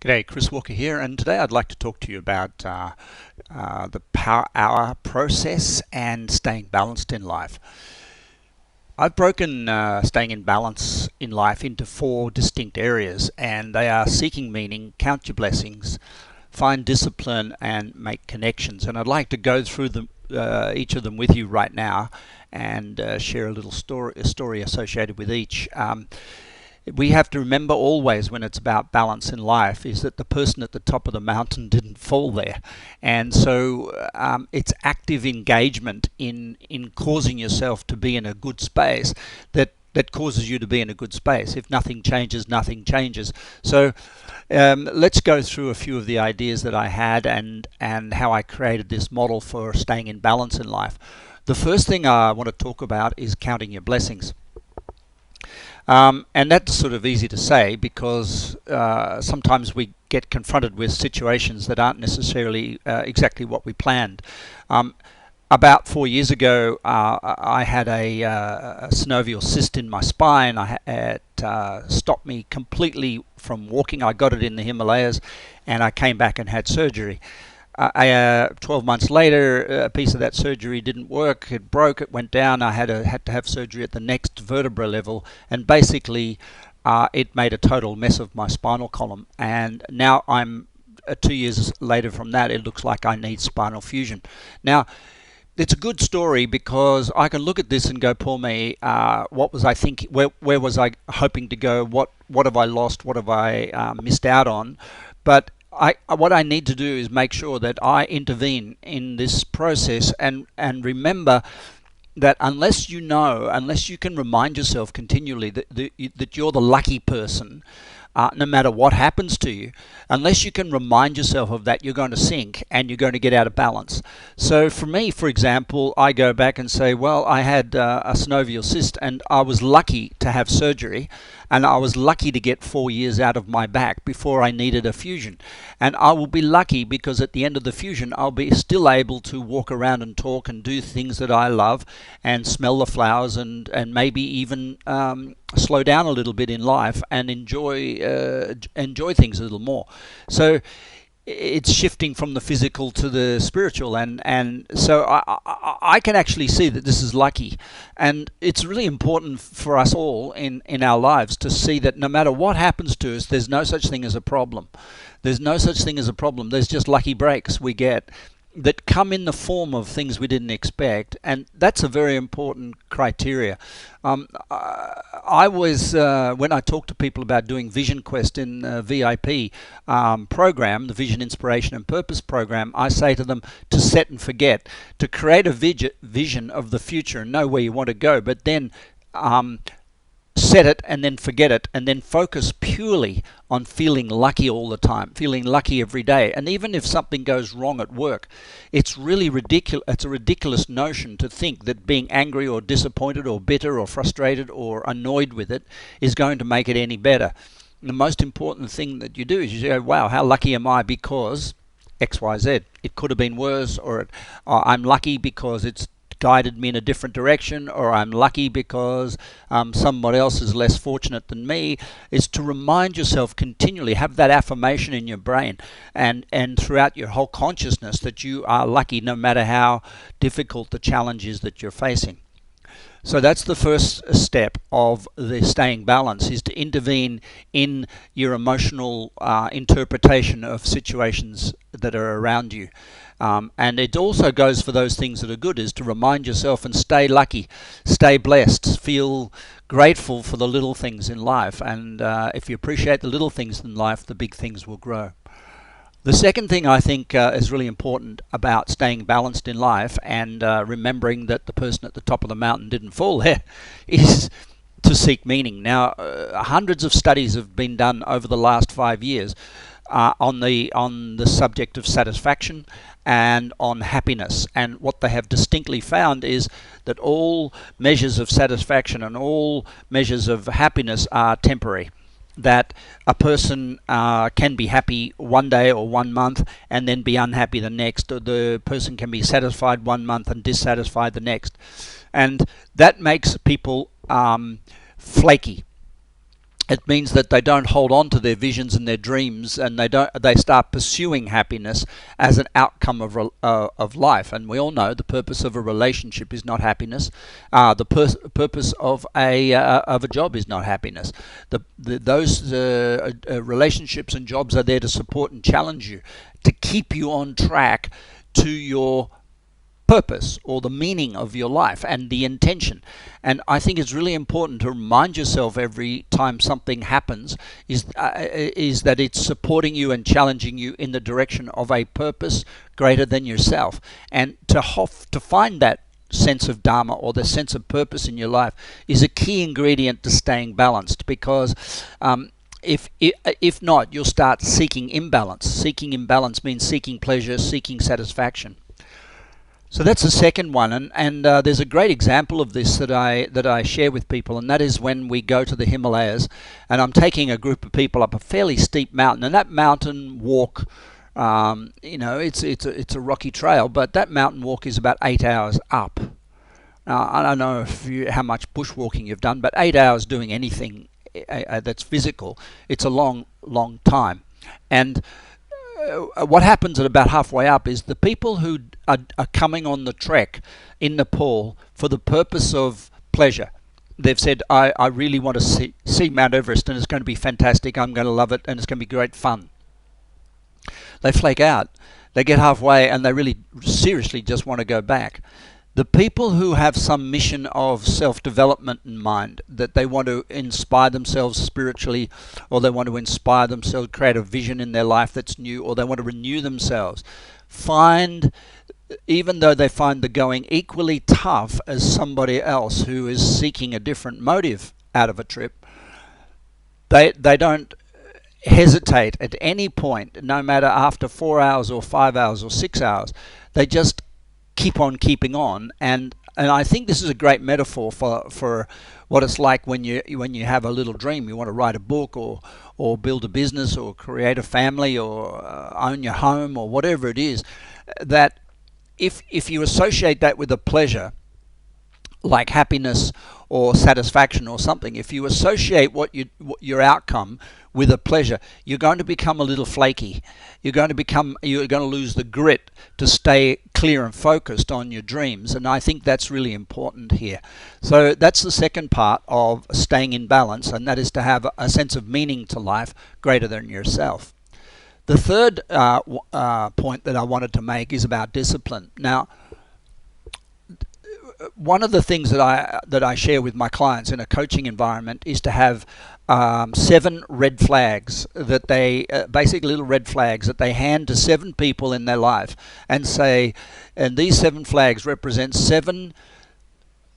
G'day, Chris Walker here, and today I'd like to talk to you about the power hour process and staying balanced in life. I've broken staying in balance in life into four distinct areas, and they are seeking meaning, count your blessings, find discipline, and make connections. And I'd like to go through them, each of them with you right now, and share a little story associated with each. We have to remember always when it's about balance in life is that the person at the top of the mountain didn't fall there. And so it's active engagement in causing yourself to be in a good space that causes you to be in a good space. If nothing changes, nothing changes. So let's go through a few of the ideas that I had and how I created this model for staying in balance in life. The first thing I want to talk about is counting your blessings. And that's sort of easy to say because sometimes we get confronted with situations that aren't necessarily exactly what we planned. About 4 years ago, I had a synovial cyst in my spine. It stopped me completely from walking. I got it in the Himalayas, and I came back and had surgery. 12 months later, a piece of that surgery didn't work. It broke. It went down. I had to have surgery at the next vertebra level, and basically, it made a total mess of my spinal column. And now I'm 2 years later from that. It looks like I need spinal fusion. Now, it's a good story because I can look at this and go, poor me. What was I thinking? Where was I hoping to go? What have I lost? What have I missed out on? But what I need to do is make sure that I intervene in this process and remember that unless you can remind yourself continually that you're the lucky person, no matter what happens to you, unless you can remind yourself of that, you're going to sink and you're going to get out of balance. So for me, for example, I go back and say, well, I had a synovial cyst and I was lucky to have surgery, and I was lucky to get 4 years out of my back before I needed a fusion. And I will be lucky because at the end of the fusion, I'll be still able to walk around and talk and do things that I love and smell the flowers and maybe even slow down a little bit in life and enjoy things a little more. So it's shifting from the physical to the spiritual, and so I can actually see that this is lucky, and it's really important for us all in our lives to see that no matter what happens to us, there's no such thing as a problem. There's no such thing as a problem. There's just lucky breaks we get that come in the form of things we didn't expect, and that's a very important criteria. I was when I talk to people about doing Vision Quest in VIP program, the Vision, Inspiration and Purpose program, I say to them to set and forget, to create a vision of the future and know where you want to go, but then set it and then forget it, and then focus purely on feeling lucky all the time, feeling lucky every day. And even if something goes wrong at work, it's really ridiculous. It's a ridiculous notion to think that being angry or disappointed or bitter or frustrated or annoyed with it is going to make it any better. The most important thing that you do is you go, wow, how lucky am I because XYZ. It could have been worse, or I'm lucky because it's guided me in a different direction, or I'm lucky because someone else is less fortunate than me. Is to remind yourself continually, have that affirmation in your brain and throughout your whole consciousness that you are lucky no matter how difficult the challenge is that you're facing. So that's the first step of the staying balance, is to intervene in your emotional interpretation of situations that are around you. And it also goes for those things that are good, is to remind yourself and stay lucky, stay blessed, feel grateful for the little things in life. And if you appreciate the little things in life, the big things will grow. The second thing I think is really important about staying balanced in life and remembering that the person at the top of the mountain didn't fall there is to seek meaning. Now, hundreds of studies have been done over the last 5 years on the subject of satisfaction and on happiness. And what they have distinctly found is that all measures of satisfaction and all measures of happiness are temporary. That a person can be happy one day or 1 month and then be unhappy the next, or the person can be satisfied 1 month and dissatisfied the next. And that makes people flaky. It means that they don't hold on to their visions and their dreams, and they start pursuing happiness as an outcome of life. And we all know the purpose of a relationship is not happiness. Purpose of a job is not happiness. Those relationships and jobs are there to support and challenge you, to keep you on track to your purpose or the meaning of your life and the intention. And I think it's really important to remind yourself every time something happens is that it's supporting you and challenging you in the direction of a purpose greater than yourself. And to find that sense of dharma or the sense of purpose in your life is a key ingredient to staying balanced, because if not, you'll start seeking imbalance. Seeking imbalance means seeking pleasure, seeking satisfaction. So that's the second one, and there's a great example of this that I share with people, and that is when we go to the Himalayas, and I'm taking a group of people up a fairly steep mountain, and that mountain walk, it's a rocky trail, but that mountain walk is about 8 hours up. Now, I don't know how much bushwalking you've done, but 8 hours doing anything that's physical, it's a long, long time. And what happens at about halfway up is the people who are coming on the trek in Nepal for the purpose of pleasure. They've said, I really want to see Mount Everest, and it's going to be fantastic, I'm going to love it, and it's going to be great fun. They flake out. They get halfway and they really seriously just want to go back. The people who have some mission of self-development in mind, that they want to inspire themselves spiritually, or they want to inspire themselves, create a vision in their life that's new, or they want to renew themselves, even though they find the going equally tough as somebody else who is seeking a different motive out of a trip, they don't hesitate at any point, no matter after 4 hours or 5 hours or 6 hours. They just keep on keeping on, and I think this is a great metaphor for what it's like when you have a little dream. You want to write a book or build a business or create a family or own your home or whatever it is. That if you associate that with a pleasure like happiness or satisfaction or something, if you associate your outcome with a pleasure, you're going to become a little flaky. You're going to lose the grit to stay clear and focused on your dreams, and I think that's really important here. So that's the second part of staying in balance, and that is to have a sense of meaning to life greater than yourself. The third point that I wanted to make is about discipline. Now, one of the things that I share with my clients in a coaching environment is to have 7 red flags that they basically little red flags that they hand to 7 people in their life and say, and these 7 flags represent 7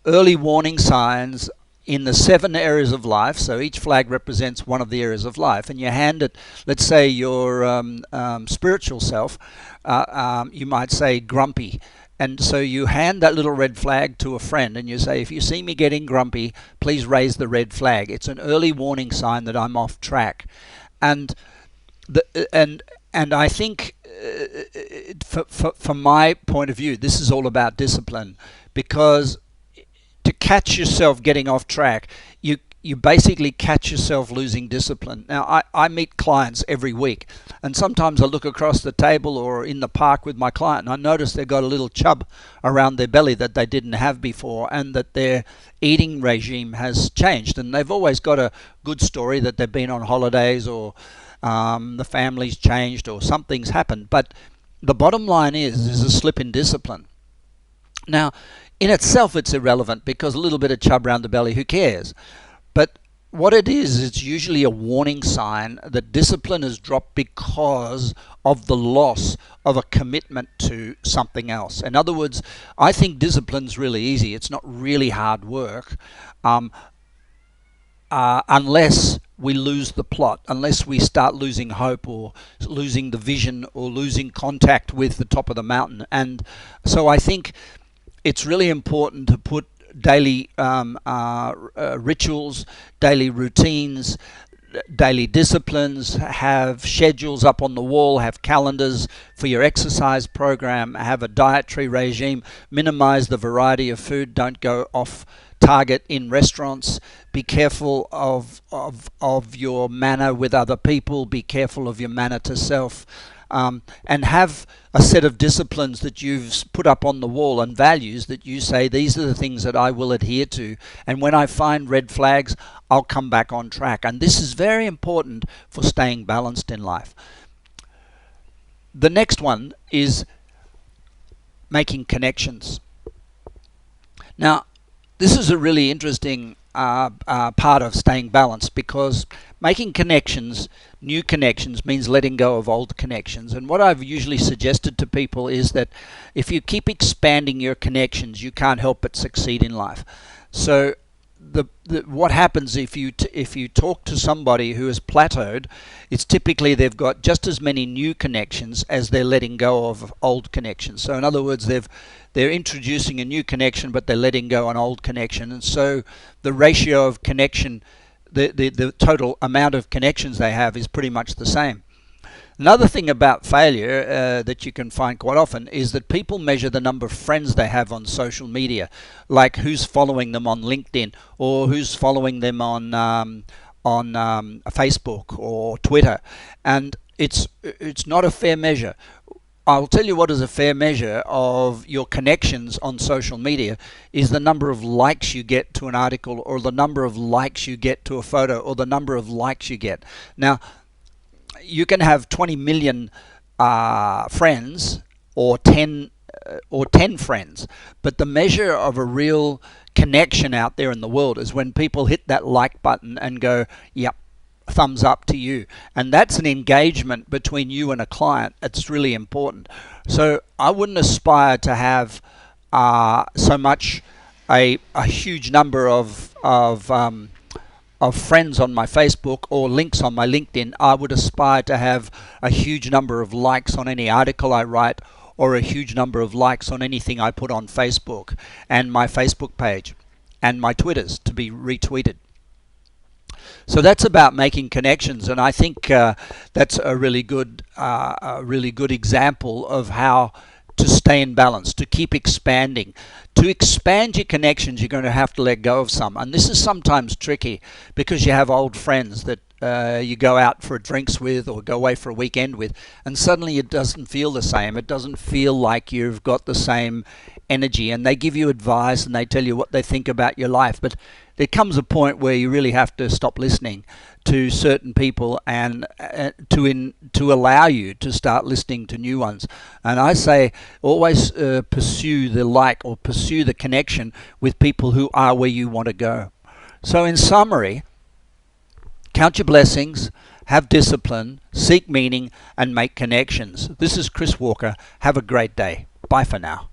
early warning signs in the 7 areas of life. So each flag represents one of the areas of life, and you hand it, let's say your spiritual self, you might say grumpy. And so you hand that little red flag to a friend and you say, if you see me getting grumpy, please raise the red flag. It's an early warning sign that I'm off track. And I think from my point of view, this is all about discipline, because to catch yourself getting off track, you basically catch yourself losing discipline. Now, I meet clients every week, and sometimes I look across the table or in the park with my client, and I notice they've got a little chub around their belly that they didn't have before, and that their eating regime has changed. And they've always got a good story that they've been on holidays, or the family's changed, or something's happened. But the bottom line is a slip in discipline. Now, in itself, it's irrelevant, because a little bit of chub around the belly, who cares? But what it is, it's usually a warning sign that discipline has dropped because of the loss of a commitment to something else. In other words, I think discipline's really easy. It's not really hard work, unless we lose the plot, unless we start losing hope or losing the vision or losing contact with the top of the mountain. And so I think it's really important to put daily rituals, daily routines, daily disciplines, have schedules up on the wall, have calendars for your exercise program, have a dietary regime, minimize the variety of food, don't go off target in restaurants. Be careful of your manner with other people. Be careful of your manner to self. And have a set of disciplines that you've put up on the wall and values that you say, these are the things that I will adhere to. And when I find red flags, I'll come back on track. And this is very important for staying balanced in life. The next one is making connections. Now, this is a really interesting part of staying balanced, because making connections, new connections, means letting go of old connections. And what I've usually suggested to people is that if you keep expanding your connections, you can't help but succeed in life. So what happens if you talk to somebody who has plateaued, it's typically they've got just as many new connections as they're letting go of old connections. So in other words, they're introducing a new connection, but they're letting go an old connection. And so the ratio of connection, the total amount of connections they have, is pretty much the same. Another thing about failure that you can find quite often is that people measure the number of friends they have on social media, like who's following them on LinkedIn, or who's following them on Facebook or Twitter, and it's not a fair measure. I'll tell you what is a fair measure of your connections on social media is the number of likes you get to an article, or the number of likes you get to a photo, or the number of likes you get. Now, you can have 20 million friends, or 10 friends, but the measure of a real connection out there in the world is when people hit that like button and go, yep, thumbs up to you. And that's an engagement between you and a client. It's really important. So I wouldn't aspire to have so much a huge number of friends on my Facebook or links on my LinkedIn. I would aspire to have a huge number of likes on any article I write, or a huge number of likes on anything I put on Facebook and my Facebook page and my Twitters to be retweeted. So that's about making connections, and I think that's a really good example of how to stay in balance, to keep expanding. To expand your connections, you're going to have to let go of some. And this is sometimes tricky because you have old friends that you go out for drinks with or go away for a weekend with, and suddenly it doesn't feel the same. It doesn't feel like you've got the same energy, and they give you advice and they tell you what they think about your life. But there comes a point where you really have to stop listening to certain people and to allow you to start listening to new ones. And I say always pursue the like, or pursue the connection with people who are where you want to go. So in summary, count your blessings, have discipline, seek meaning, and make connections. This is Chris Walker. Have a great day. Bye for now.